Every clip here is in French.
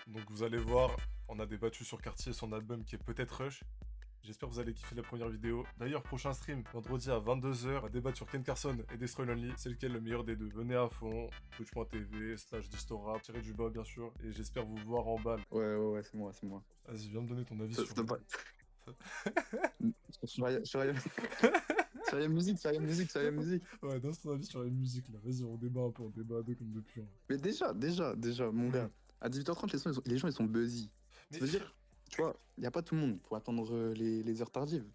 Donc vous allez voir, on a débattu sur Cartier et son album qui est peut-être Rush. J'espère que vous allez kiffer la première vidéo. D'ailleurs, prochain stream, vendredi à 22h, on va débattre sur Ken Carson et Destroy Lonely. C'est lequel le meilleur des deux? Venez à fond, twitch.tv/Distorap, tirez du bas bien sûr. Et j'espère vous voir en balle. Ouais, c'est moi, c'est moi. Vas-y, viens me donner ton avis Ça, sur... ça va. Sur la musique, sur la musique, sur la musique. Ouais, donne ton avis sur la musique là. Vas-y, on débat un peu, on débat à deux comme depuis. Mais déjà, mon gars, à 18h30, les gens, ils sont buzzy. Mais Ça veut dire, tu vois, il n'y a pas tout le monde. Faut attendre les heures tardives.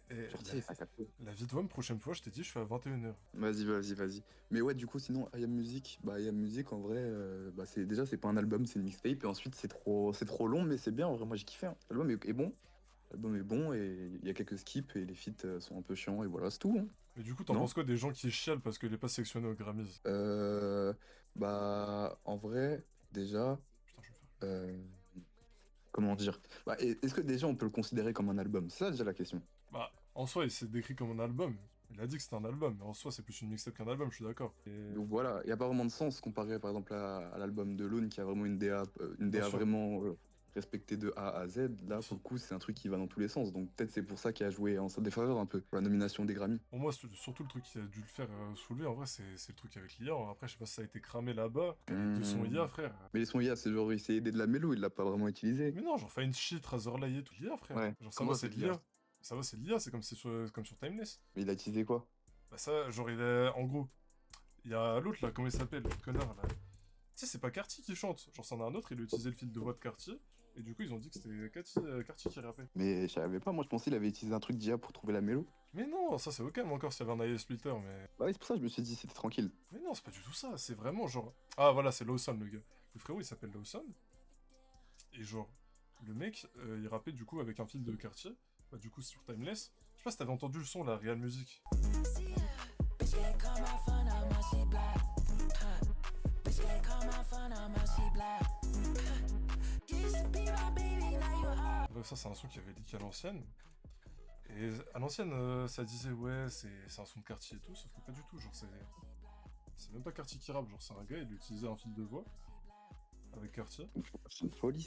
Genre, tu sais, ça capte. la vie de Wam, prochaine fois, je t'ai dit, je fais à 21h. Vas-y. Mais ouais, du coup, sinon, I Am Music, en vrai, c'est pas un album, c'est une mixtape. Et ensuite, c'est trop long, mais c'est bien. En vrai, moi, j'ai kiffé, hein. L'album est bon. L'album est bon et il y a quelques skips et les feats sont un peu chiants et voilà, c'est tout, hein. Mais du coup, t'en Non. penses quoi des gens qui chialent parce qu'il est pas sélectionné aux Grammys? En vrai, déjà, Putain, je vais faire... euh, comment dire? Est-ce que déjà on peut le considérer comme un album? C'est ça déjà la question. Bah, en soi, il s'est décrit comme un album. Il a dit que c'était un album, mais en soi, c'est plus une mixtape qu'un album, je suis d'accord. Et... Donc voilà, il n'y a pas vraiment de sens comparé par exemple à l'album de Lune qui a vraiment une Bien DA sûr. vraiment respectée de A à Z. Là, pour le coup, c'est un truc qui va dans tous les sens. Donc peut-être c'est pour ça qu'il a joué en sa défaveur un peu, pour la nomination des Grammy. Pour moi, surtout le truc qui a dû le faire soulever, en vrai, c'est le truc avec l'IA. Après, je sais pas si ça a été cramé là-bas. Les deux sons IA, frère. Mais les sons IA, c'est genre, il s'est aidé de la mélo, il l'a pas vraiment utilisé. Mais non, genre Fine Shit, Razorlight et tout, l'IA, frère. Ouais. Genre, ça Comment va, ça, c'est de c'est de l'IA? l'IA. Ça va, c'est de l'IA, c'est comme sur Timeless. Mais il a utilisé quoi? Bah, ça, genre, il est. En gros, il y a l'autre là, comment il s'appelle, l'autre connard là. Tu sais, c'est pas Carty qui chante. Genre, c'en a un autre, il a utilisé le fil de voix de Carty. Et du coup, ils ont dit que c'était Carty qui rappait. Mais je savais pas, moi je pensais qu'il avait utilisé un truc d'IA pour trouver la mélo. Mais non, ça c'est au calme encore s'il y avait un IA splitter, mais. Bah oui, c'est pour ça que je me suis dit c'était tranquille. Mais non, c'est pas du tout ça, c'est vraiment genre. Ah voilà, c'est Lawson le gars. Le frérot il s'appelle Lawson. Et genre, le mec, il rappait du coup avec un fil de quartier. Bah, du coup, sur Timeless. Je sais pas si t'avais entendu le son, la Real Music. Bref, ça c'est un son qui avait leak à l'ancienne. Et à l'ancienne, ça disait ouais, c'est un son de quartier et tout, sauf que pas du tout. Genre, c'est même pas Cartier qui rappe, genre, c'est un gars, il utilisait un fil de voix avec Cartier. C'est une folie,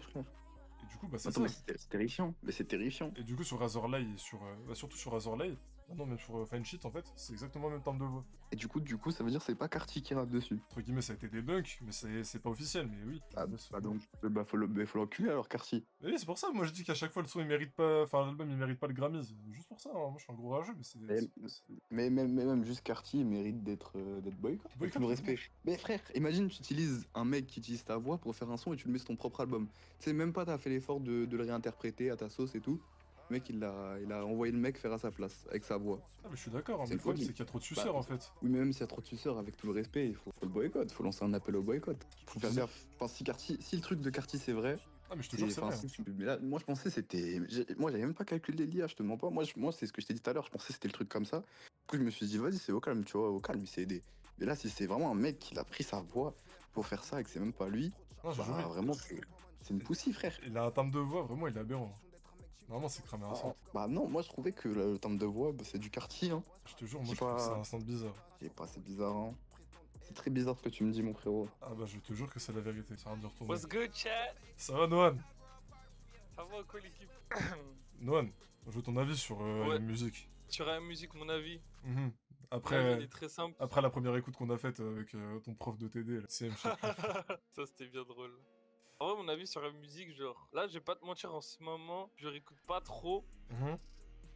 frère. Et du coup, bah, c'est Attends, ça. mais c'est terrifiant. Mais c'est terrifiant. Et du coup, sur Razorlight et sur. Bah, surtout sur Razorlight, non, même sur Fine Shit, en fait, c'est exactement le même timbre de voix. Et du coup, ça veut dire que c'est pas Carty qui rappe dessus. Entre guillemets, ça a été des bunks, mais c'est pas officiel, mais oui. Faut l'enculer alors, Carty. Mais oui, c'est pour ça, moi je dis qu'à chaque fois le son il mérite pas. Enfin, l'album il mérite pas le Grammy. Juste pour ça, hein. Moi je suis un gros rageux, mais c'est. Mais même juste Carty mérite d'être boycott. Avec tout le respect. Mais frère, imagine, tu utilises un mec qui utilise ta voix pour faire un son et tu le mets sur ton propre album. Tu sais, même pas t'as fait l'effort de le réinterpréter à ta sauce et tout. Le mec, il a envoyé le mec faire à sa place, avec sa voix. Ah, mais je suis d'accord, hein, mais C'est le problème folie. c'est qu'il y a trop de suceurs en fait. Oui, mais même s'il y a trop de suceurs, avec tout le respect, faut le boycott. Faut lancer un appel au boycott. Faut faire gaffe. Enfin, si le truc de Carty c'est vrai. Ah, mais je te jure que c'est vrai. Hein. Mais là, moi je pensais c'était. Moi j'avais même pas calculé l'IA, je te mens pas. Moi c'est ce que je t'ai dit tout à l'heure, je pensais que c'était le truc comme ça. Du coup, je me suis dit, vas-y, c'est au calme, tu vois, au calme, il s'est aidé. Mais là, si c'est vraiment un mec qui a pris sa voix pour faire ça et que c'est même pas lui, Non, vraiment, c'est une poussie, frère. Il a un timbre de voix, vraiment, il est aberrant. Normalement, c'est cramé un son. Bah non, moi je trouvais que le timbre de voix, c'est du Carty, hein. Je te jure, moi je trouve que c'est un son bizarre. C'est bizarre, hein. C'est très bizarre ce que tu me dis, mon frérot. Ah bah, je te jure que c'est la vérité, ça rien de retourner. What's good, chat? Ça va, Noan? Ça va quoi, l'équipe? Noan, je veux ton avis sur la musique. Sur la musique, mon avis. Après, il est très simple. Après la première écoute qu'on a faite avec ton prof de TD, le CM. Ça, c'était bien drôle. En vrai, mon avis sur la musique, genre, là, je vais pas te mentir, en ce moment, je réécoute pas trop.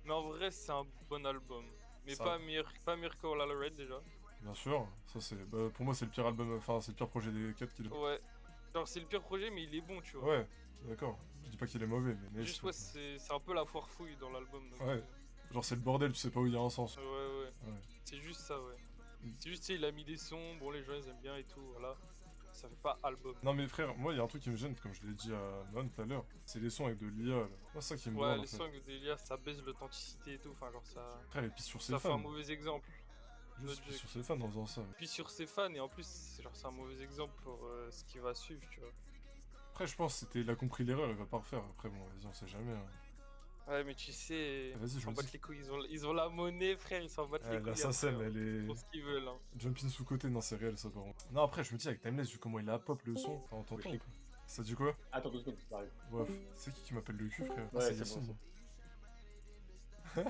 Mais en vrai, c'est un bon album. Mais pas meilleur que All I Red déjà. Bien sûr, ça c'est. Bah, pour moi, c'est le pire album, enfin, c'est le pire projet des 4 qu'il a. Ouais. Genre, c'est le pire projet, mais il est bon, tu vois. Ouais, d'accord. Je dis pas qu'il est mauvais, mais. Juste, ouais, c'est un peu la foire fouille dans l'album. Ouais. Genre, c'est le bordel, tu sais pas où il y a un sens. Ouais. C'est juste ça, ouais. C'est juste, tu sais, il a mis des sons, bon, les gens ils aiment bien et tout, voilà. Ça fait pas album. Non mais frère, moi il y a un truc qui me gêne, comme je l'ai dit à Non tout à l'heure, c'est les sons avec de l'IA là. Moi c'est ça qui me Ouais, branle, les sons avec de l'IA, ça baisse l'authenticité et tout, enfin genre ça... Frère, et puis sur ses fans. fans. Ça fait un mauvais exemple. Juste sur ses fans en faisant ça. Puis sur ses fans, et en plus, c'est un mauvais exemple pour ce qui va suivre, tu vois. Après je pense que il a compris l'erreur, il va pas refaire. Après bon, vas-y, on sait jamais. Hein. Ouais, mais tu sais, ils s'en battent les couilles, ils ont la monnaie, frère, ils s'en battent les couilles. L'assassin, elle est... Pour ce qu'ils veulent, hein. Jumping sous côté, non c'est réel ça par contre. Non après je me dis avec Timeless, vu comment il a pop le son, enfin on t'entend quoi. Ça dit quoi? Attends 2 secondes, ça arrive. Ouais, c'est qui m'appelle le cul, frère? Ah, Ouais, c'est c'est Yacine. bon.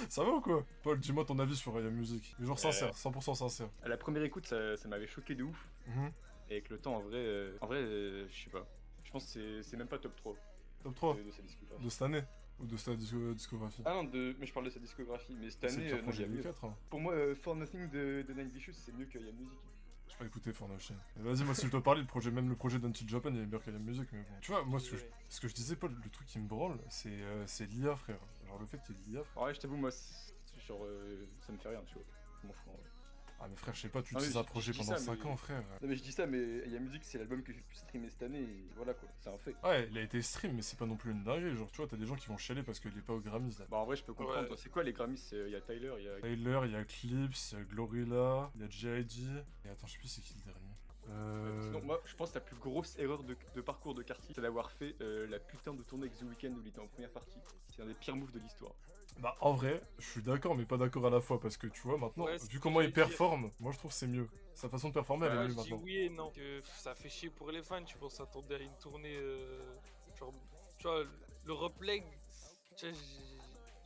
Ça va ou quoi? Paul, dis-moi ton avis sur Aya Music. Mais genre sincère, 100% sincère. À la première écoute, ça m'avait choqué de ouf. Mhm. Et avec le temps, en vrai, je sais pas. Je pense que c'est même pas top 3 Top 3 de sa discographie. de cette année? Ou de sa discographie? Ah non, mais je parle de sa discographie. Mais cette C'est année, le non, projet il y a mieux. 4 hein. Pour moi, For Nothing de Nine Vicious, c'est mieux que Aya Music. J'ai pas écouté For Nothing. Vas-y, moi si je dois parler, même le projet d'Until Japan, il est meilleur qu'Aya Music, mais bon. Tu vois, moi ce que je disais, Paul, le truc qui me branle, c'est l'IA, frère. Genre le fait qu'il y ait de l'IA, frère. Ouais, je t'avoue, moi, genre, ça me fait rien, tu vois. Je m'en fous, en vrai. Ah mais frère, je sais pas, tu Ah, mais utilises un je projet dis pendant ça, 5 mais- ans, frère. Non, mais je dis ça, mais Aya Music, c'est l'album que j'ai le plus streamé cette année, et voilà quoi, c'est un fait. Ouais, il a été stream, mais c'est pas non plus une dinguerie. Genre, tu vois, t'as des gens qui vont chialer parce qu'il est pas au Grammys là. Bah, en vrai, je peux comprendre. Ouais. C'est quoi les Grammys? Il y a Tyler, il y a. Tyler, il y a Clips, il y a Glorilla, il y a J.I.D. Et attends, je sais plus c'est qui le dernier. Sinon, moi, je pense que la plus grosse erreur de parcours de Cartier, c'est d'avoir fait la putain de tournée avec The Weeknd où il était en première partie. C'est un des pires moves de l'histoire. Bah en vrai, je suis d'accord mais pas d'accord à la fois parce que tu vois maintenant, Ouais, c'est vu ce comment que il j'allais dire. performe, moi je trouve que c'est mieux. Sa façon de performer elle est Ouais, mieux je dis maintenant. oui et non. Que ça fait chier pour les fans, tu penses s'attendre à une tournée. Genre, tu vois, l'Europe League, tu sais,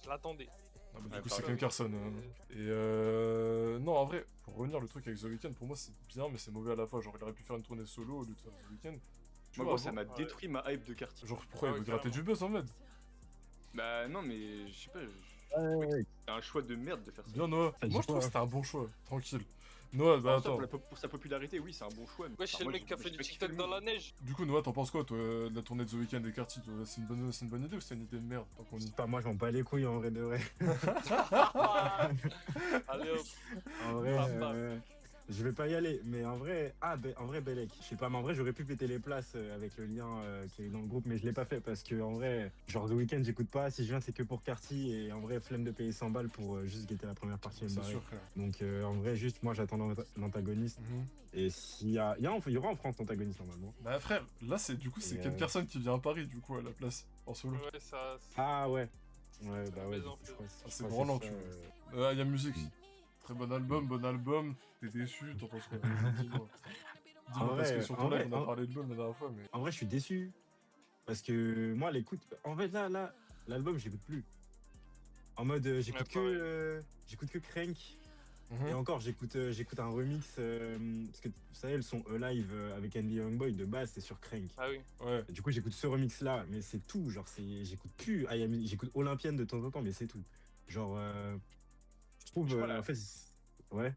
je l'attendais. Ah, bah, du Ouais, coup par c'est là, Ken oui. Carson. Et non en vrai, pour revenir le truc avec The Weeknd, pour moi c'est bien mais c'est mauvais à la fois. Genre il aurait pu faire une tournée solo au lieu de faire The Weeknd. Tu Moi, vois, gros, ça avant- m'a Ouais. détruit ma hype de Cartier. Genre pourquoi Ouais, il veut gratter carrément. du buzz en mode? Bah, non, mais je sais pas. Ouais. C'est un choix de merde de faire ça. Bien Noah, T'as dit moi je trouve quoi, que c'était un bon choix, tranquille. Noah, bah Enfin, ça, attends. pour sa popularité, oui, c'est un bon choix. Mais Ouais, c'est le moi, mec qui a fait j'ai du pas kiffé TikTok le dans move. la neige. Du coup Noah, t'en penses quoi toi de la tournée de The Weeknd et Cartier toi? C'est une bonne idée ou c'est une idée de merde tant qu'on y... Pas moi, je m'en bats les couilles en vrai de vrai. Allez hop. En vrai, Bam, bam. je vais pas y aller. Mais en vrai, en vrai, Belek. Je sais pas, mais en vrai, j'aurais pu péter les places avec le lien qui est dans le groupe, mais je l'ai pas fait parce que en vrai, genre The Weeknd, j'écoute pas. Si je viens, c'est que pour Carty et en vrai, flemme de payer 100 balles pour juste guetter la première partie et me C'est barrer. sûr frère. Donc en vrai, juste moi, j'attends l'antagoniste. Mhm. Et s'il y a, il y aura en France l'antagoniste normalement. Bah frère, là c'est du coup c'est Et, Ken Carson qui vient à Paris du coup à la place en solo. Ouais, ça. Ah ouais. Ouais, bah ouais. mais du en coup, fait. je crois- Ah, je c'est crois branlant, ça, tu vois. Il y a musique. Très bon album. T'es déçu, t'en penses quoi? Dis-moi. Dis-moi En parce que vrai, sur en ton live vrai, on a parlé de l'album la dernière fois mais. En vrai, je suis déçu. Parce que moi, l'écoute. En fait, là, l'album, j'écoute plus. En mode, j'écoute que Crank. Mhm. Et encore, j'écoute un remix. Parce que vous savez, le son Alive avec Andy Youngboy de base, c'est sur Crank. Ah oui. Ouais. Et du coup, j'écoute ce remix là, mais c'est tout. Genre, j'écoute plus Ayami, j'écoute Olympienne de temps en temps, mais c'est tout. Genre, je trouve. Je crois la- En fait, ouais.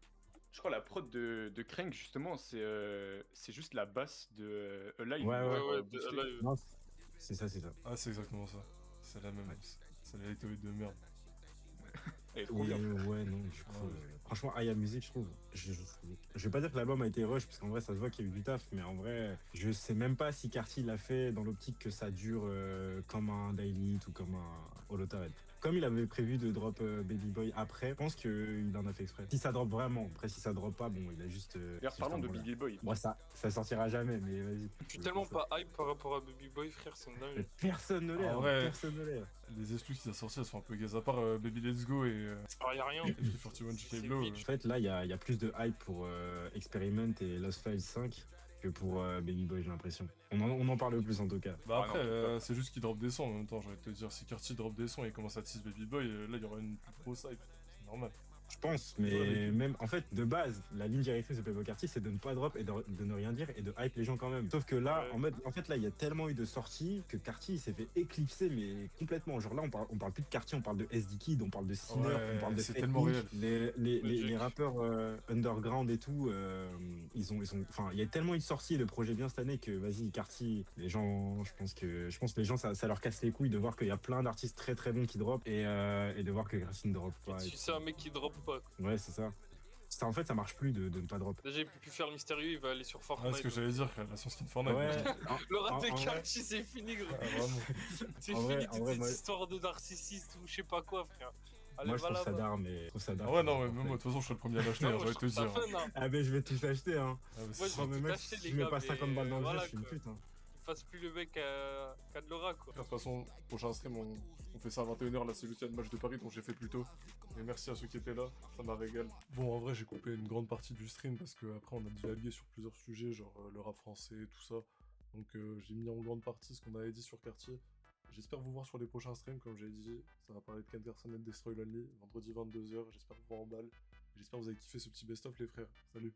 Je crois la prod de Crank, justement, c'est juste la basse de Alive. Ouais, Ouais, boostée. là, Non, c'est ça, c'est ça. Ah c'est exactement ça. C'est la même. C'est la light de merde. Elle est trop Et, bien. ouais, non, je trouve. Franchement, Aya Music, je trouve. Je vais pas dire que l'album a été rush, parce qu'en vrai, ça se voit qu'il y a eu du taf, mais en vrai, je sais même pas si Carty l'a fait dans l'optique que ça dure comme un Daily ou comme un Holotaret. Comme il avait prévu de drop Baby Boy après, je pense qu'il en a fait exprès. Si ça drop vraiment, après si ça drop pas, bon, il a juste. D'ailleurs, parlons de Biggie Boy. Moi, ça sortira jamais, mais vas-y. Je suis tellement pas hype par rapport à Baby Boy, frère, c'est Mais dingue. personne ne l'est, En hein, vrai. personne ne l'est. Les exclus qu'il a sortis elles sont un peu gaze à part Baby Let's Go et Alors, y a rien. Free 41 C'est JK Blow. vide. En fait, là, il y a plus de hype pour Experiment et Lost Files 5 que pour Baby Boy, j'ai l'impression. On en parle plus en tout cas. Bah Ah après, non, c'est juste qu'il drop des sons en même temps, j'ai envie de te dire. Si Cartier drop des sons et commence à tease Baby Boy, là il y aura une plus grosse hype. C'est normal. Je pense, Ouais, mais mais- même en fait, de base, la ligne directrice de Playboy Carty, c'est de ne pas drop et de ne rien dire et de hype les gens quand même. Sauf que là, Ouais. en fait, là, il y a tellement eu de sorties que Carty s'est fait éclipser, mais complètement. Genre là, on parle plus de Carty, on parle de SD Kid, on parle de Sinner, Ouais, on parle de c'est Fake tellement Nick. réel. Les rappeurs underground et tout, enfin, il y a tellement eu de sorties et de projets bien cette année que vas-y, Carty, les gens, je pense que les gens, ça leur casse les couilles de voir qu'il y a plein d'artistes très très bons qui drop et de voir que Carty ne drop pas. Si c'est un mec qui drop pas. Quoi. Ouais, c'est ça. En fait, ça marche plus de ne pas drop. Déjà, il peut plus faire le mystérieux, il va aller sur Ouais, Fortnite. ce que j'allais dire, la son skin Fortnite. Ouais. Le rap de En vrai- Carty, c'est fini, gros. Ah, vraiment. C'est en fini vrai- toute en vrai, cette moi- histoire de narcissiste ou je sais pas quoi, frère. Allez, Moi, je va trouve ça là-bas. d'art, mais je trouve ça d'art. Ah ouais, non, mais même moi, de toute façon, je serais le premier à l'acheter, Non, hein, moi, j'ai envie je de te trouve ça dire. fun, hein. Ah, ben, je vais tout acheter, hein. Ah, mais Moi, c'est- je Non, mais vais tout mec, acheter, si les je mets gars, pas 50 balles dans le mais jeu, voilà, je suis une quoi. pute, hein. Fasse plus le mec qu'à de l'aura, quoi. De toute façon, prochain stream, on fait ça à 21h. Là, c'est juste le match de Paris dont j'ai fait plus tôt. Et merci à ceux qui étaient là, ça m'a régalé. Bon, en vrai, j'ai coupé une grande partie du stream parce que après on a divagué sur plusieurs sujets, genre le rap français, tout ça. Donc j'ai mis en grande partie ce qu'on avait dit sur Cartier. J'espère vous voir sur les prochains streams, comme j'ai dit. Ça va parler de Ken Carson et de Destroy Lonely, vendredi 22h. J'espère vous voir en balle. J'espère que vous avez kiffé ce petit best-of, les frères. Salut!